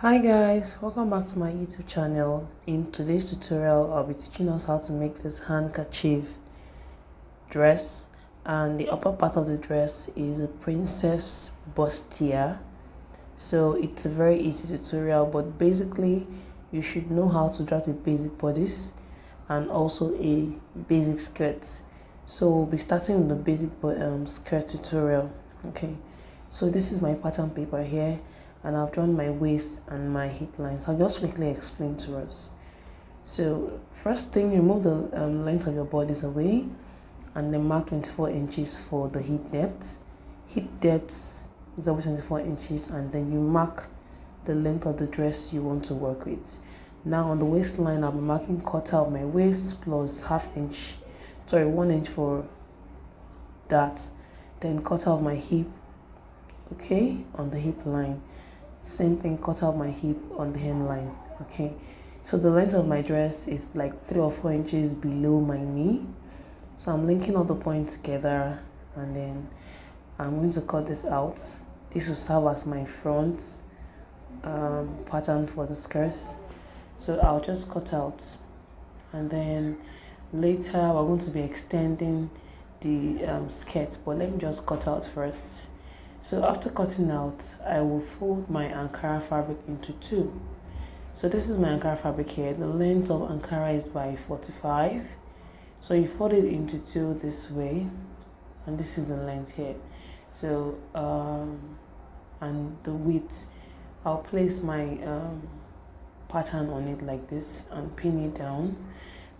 Hi guys, welcome back to my YouTube channel. In today's tutorial, I'll be teaching us how to make this handkerchief dress, and the upper part of the dress is a princess bustier. So it's a very easy tutorial, but basically you should know how to draft a basic bodice and also a basic skirt. So we'll be starting with the basic skirt tutorial. Okay, so this is my pattern paper here, and I've drawn my waist and my hip lines. I'll just quickly explain to us. So first thing, remove the length of your bodice away, and then mark 24 inches for the hip depth. Hip depth is always 24 inches, and then you mark the length of the dress you want to work with. Now on the waistline, I'll be marking quarter of my waist plus 1 inch for that, then quarter of my hip, okay, on the hip line. Same thing, quarter of my hip on the hemline. Okay, so the length of my dress is like 3 or 4 inches below my knee. So I'm linking all the points together, and then I'm going to cut this out. This will serve as my front pattern for the skirts. So I'll just cut out, and then later we're going to be extending the skirt, but let me just cut out first. So after cutting out, I will fold my Ankara fabric into two. So this is my Ankara fabric here. The length of Ankara is by 45. So you fold it into two this way, and this is the length here. So and the width, I'll place my pattern on it like this and pin it down.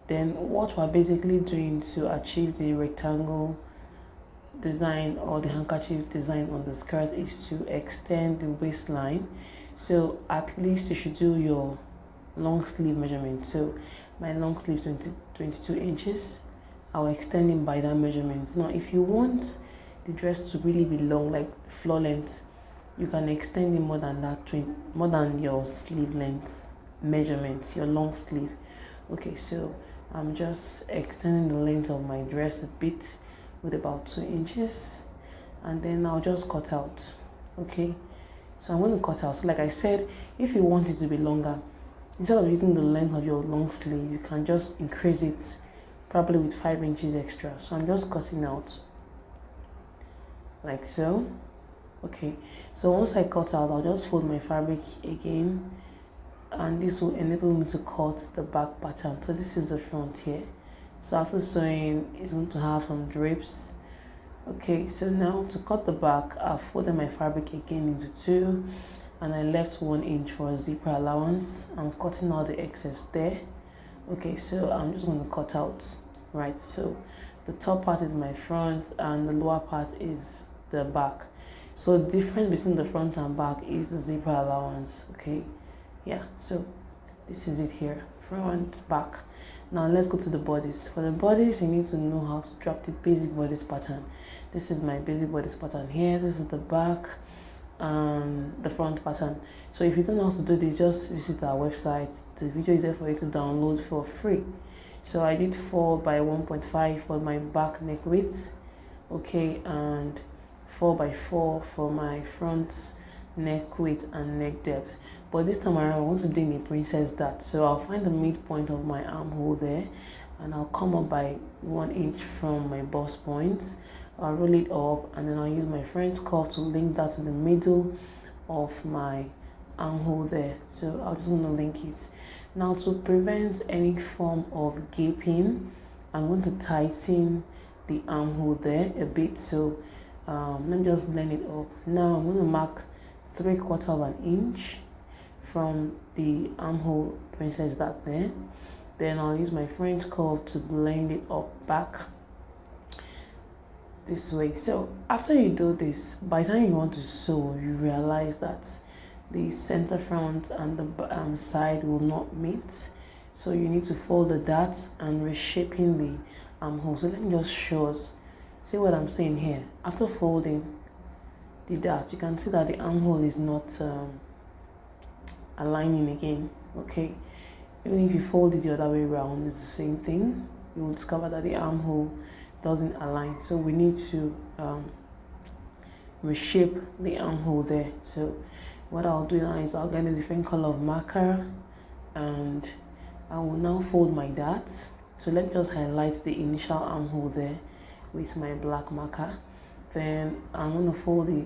Then what we're basically doing to achieve the rectangle design or the handkerchief design on the skirt is to extend the waistline. So at least you should do your long sleeve measurement. So my long sleeve 22 inches, I'll extend it by that measurement. Now if you want the dress to really be long, like floor length, you can extend it more than that, more than your sleeve length measurement, your long sleeve. Okay, so I'm just extending the length of my dress a bit with about 2 inches, and then I'll just cut out. Okay, so I'm going to cut out. So like I said, if you want it to be longer, instead of using the length of your long sleeve, you can just increase it probably with 5 inches extra. So I'm just cutting out like so. Okay, so once I cut out, I'll just fold my fabric again, and this will enable me to cut the back pattern. So this is the front here. So after sewing, it's going to have some drapes. Okay, so now to cut the back, I've folded my fabric again into two, and I left 1 inch for a zipper allowance. I'm cutting out the excess there. Okay, so I'm just going to cut out, right? So the top part is my front, and the lower part is the back. So the difference between the front and back is the zipper allowance. Okay, yeah, so this is it here, front, back. Now let's go to the bodice. For the bodice, you need to know how to draft the basic bodice pattern. This is my basic bodice pattern here. This is the back and the front pattern. So if you don't know how to do this, just visit our website. The video is there for you to download for free. So I did 4 by 1.5 for my back neck width, okay, and 4 by 4 for my front neck width and neck depth. But this time around, I want to do in a princess dart. So I'll find the midpoint of my armhole there, and I'll come up by 1 inch from my bust point. I'll roll it up, and then I'll use my French curve to link that to the middle of my armhole there. So I'm just going to link it. Now to prevent any form of gaping, I'm going to tighten the armhole there a bit. So let me just blend it up. Now I'm going to mark 3/4 of an inch from the armhole princess dart there. Then I'll use my French curve to blend it up back this way. So after you do this, by the time you want to sew, you realize that the center front and the side will not meet. So you need to fold the dart and reshaping the armhole. So let me just show us. See what I'm saying here? After folding the dart, you can see that the armhole is not aligning again. Okay, even if you fold it the other way around, it's the same thing. You will discover that the armhole doesn't align. So we need to reshape the armhole there. So what I'll do now is I'll get a different color of marker, and I will now fold my darts. So let me just highlight the initial armhole there with my black marker. Then I'm going to fold the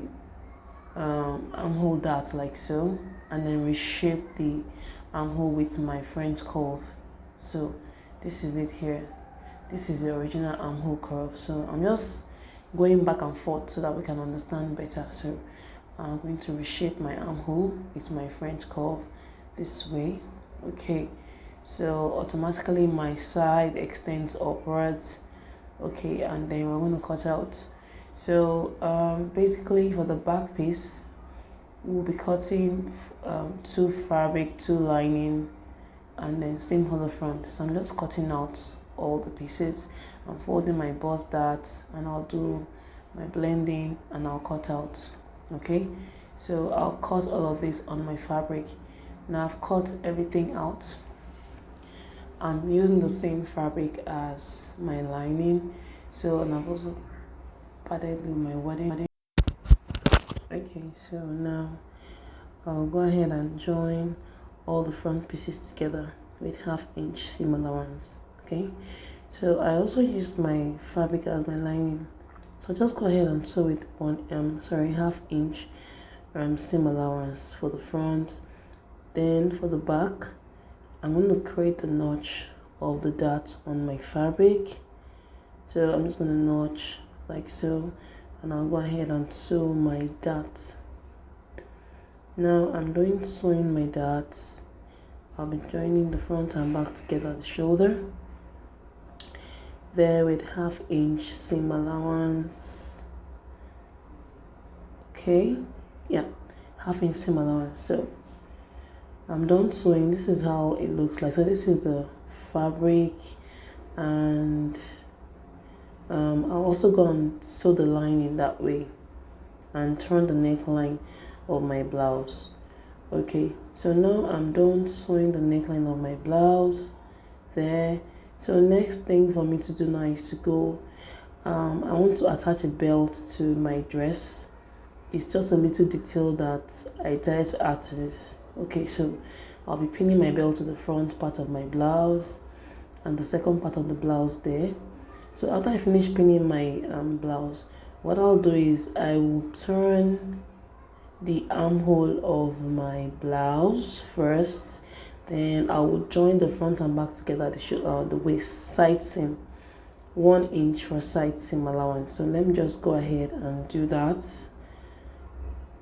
armhole dart like so, and then reshape the armhole with my French curve. So this is it here. This is the original armhole curve. So I'm just going back and forth so that we can understand better. So I'm going to reshape my armhole with my French curve this way. Okay, so automatically my side extends upwards. Okay, and then we're going to cut out. So basically for the back piece, we'll be cutting 2 fabric, 2 lining, and then same for the front. So I'm just cutting out all the pieces. I'm folding my bust darts, and I'll do my blending, and I'll cut out. Okay, so I'll cut all of this on my fabric. Now I've cut everything out. I'm using the same fabric as my lining, so, and I've also padded with my wadding. Okay, so now I'll go ahead and join all the front pieces together with 1/2 inch seam allowance. Okay, so I also used my fabric as my lining, so just go ahead and sew it on 1/2 inch seam allowance for the front. Then for the back, I'm going to create the notch of the dart on my fabric. So I'm just going to notch like so, and I'll go ahead and sew my dart. Now I'm doing sewing my darts. I'll be joining the front and back together at the shoulder there with 1/2 inch seam allowance. Okay, yeah, 1/2 inch seam allowance. So I'm done sewing. This is how it looks like. So this is the fabric, and I'll also go and sew the lining that way and turn the neckline of my blouse. Okay, so now I'm done sewing the neckline of my blouse there. So next thing for me to do now is to go, I want to attach a belt to my dress. It's just a little detail that I decided to add to this. Okay, so I'll be pinning my belt to the front part of my blouse and the second part of the blouse there. So after I finish pinning my blouse, what I'll do is I will turn the armhole of my blouse first, then I will join the front and back together the waist side seam, 1 inch for side seam allowance. So let me just go ahead and do that.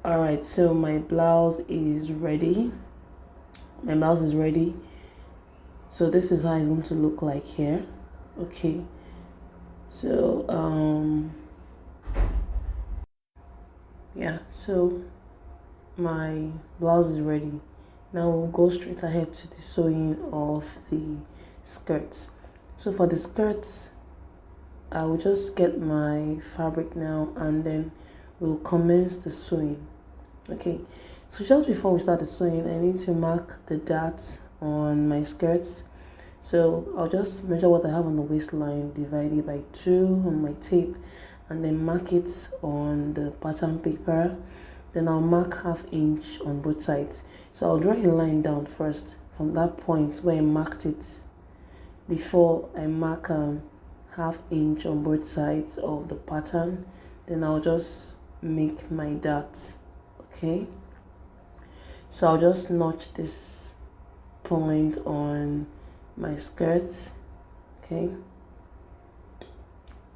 Alright, so my blouse is ready. So this is how it's going to look like here. Okay, so yeah, so my blouse is ready. Now we'll go straight ahead to the sewing of the skirts. So for the skirts, I will just get my fabric now, and then we'll commence the sewing. Okay, so just before we start the sewing, I need to mark the darts on my skirts. So I'll just measure what I have on the waistline, divide it by 2 on my tape, and then mark it on the pattern paper. Then I'll mark 1/2 inch on both sides. So I'll draw a line down first from that point where I marked it before I mark 1/2 inch on both sides of the pattern. Then I'll just make my dart. Okay, so I'll just notch this point on my skirt. Okay,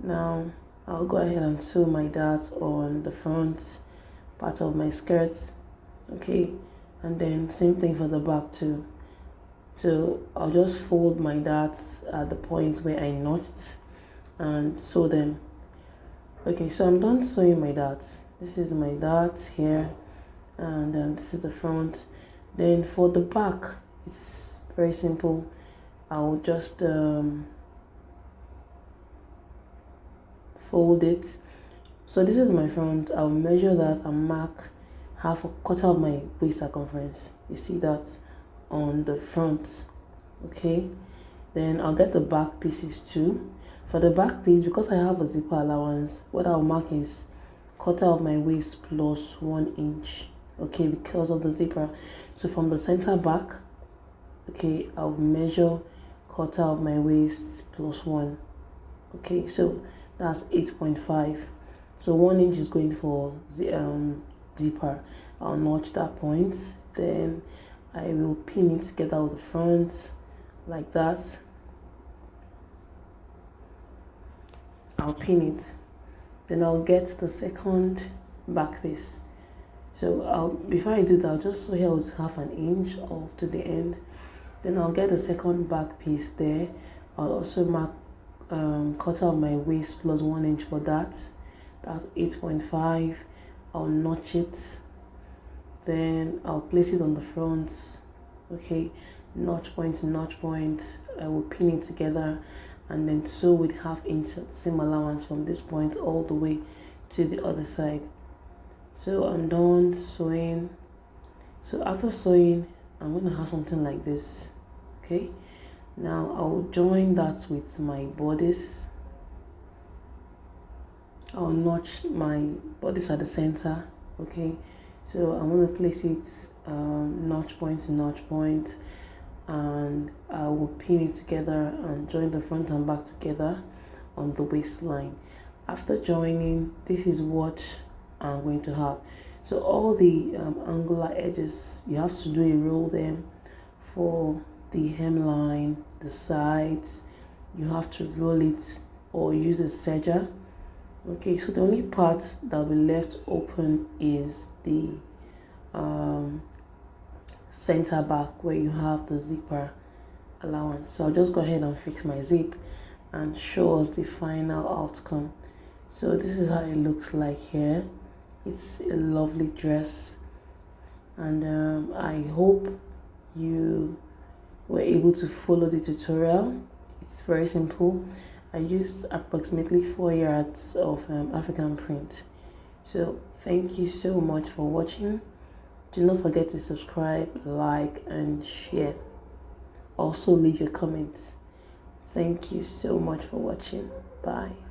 now I'll go ahead and sew my dart on the front part of my skirt. Okay, and then same thing for the back too. So I'll just fold my darts at the points where I notched and sew them. Okay, so I'm done sewing my darts. This is my dart here, and this is the front. Then for the back, it's very simple. I'll just fold it. So this is my front. I'll measure that and mark 1/4 of my waist circumference. You see that on the front. Okay, then I'll get the back pieces too. For the back piece, because I have a zipper allowance, what I'll mark is 1/4 of my waist plus 1 inch okay, because of the zipper. So from the center back, okay, I'll measure quarter of my waist plus 1. Okay, so that's 8.5. So 1 inch is going for the zipper. I'll notch that point, then I will pin it together with the front like that. I'll pin it, then I'll get the second back piece. So before I do that, I'll just sew here with 1/2 inch off to the end. Then I'll get the second back piece there. I'll also mark quarter of my waist plus 1 inch for that. That's 8.5. I'll notch it, then I'll place it on the front. Okay, notch point to notch point. I will pin it together and then sew with 1/2 inch seam allowance from this point all the way to the other side. So I'm done sewing. So after sewing, I'm going to have something like this. Okay, now I'll join that with my bodice. I'll notch my bodice at the center. Okay, so I'm going to place it notch point to notch point, and I will pin it together and join the front and back together on the waistline. After joining, this is what I'm going to have. So all the angular edges, you have to do a roll them. For the hemline, the sides, you have to roll it or use a serger. Okay, so the only part that will be left open is the center back where you have the zipper allowance. So I'll just go ahead and fix my zip and show us the final outcome. So this is how it looks like here. It's a lovely dress, and I hope you were able to follow the tutorial. It's very simple. I used approximately 4 yards of African print. So thank you so much for watching. Do not forget to subscribe, like, and share. Also leave your comments. Thank you so much for watching. Bye.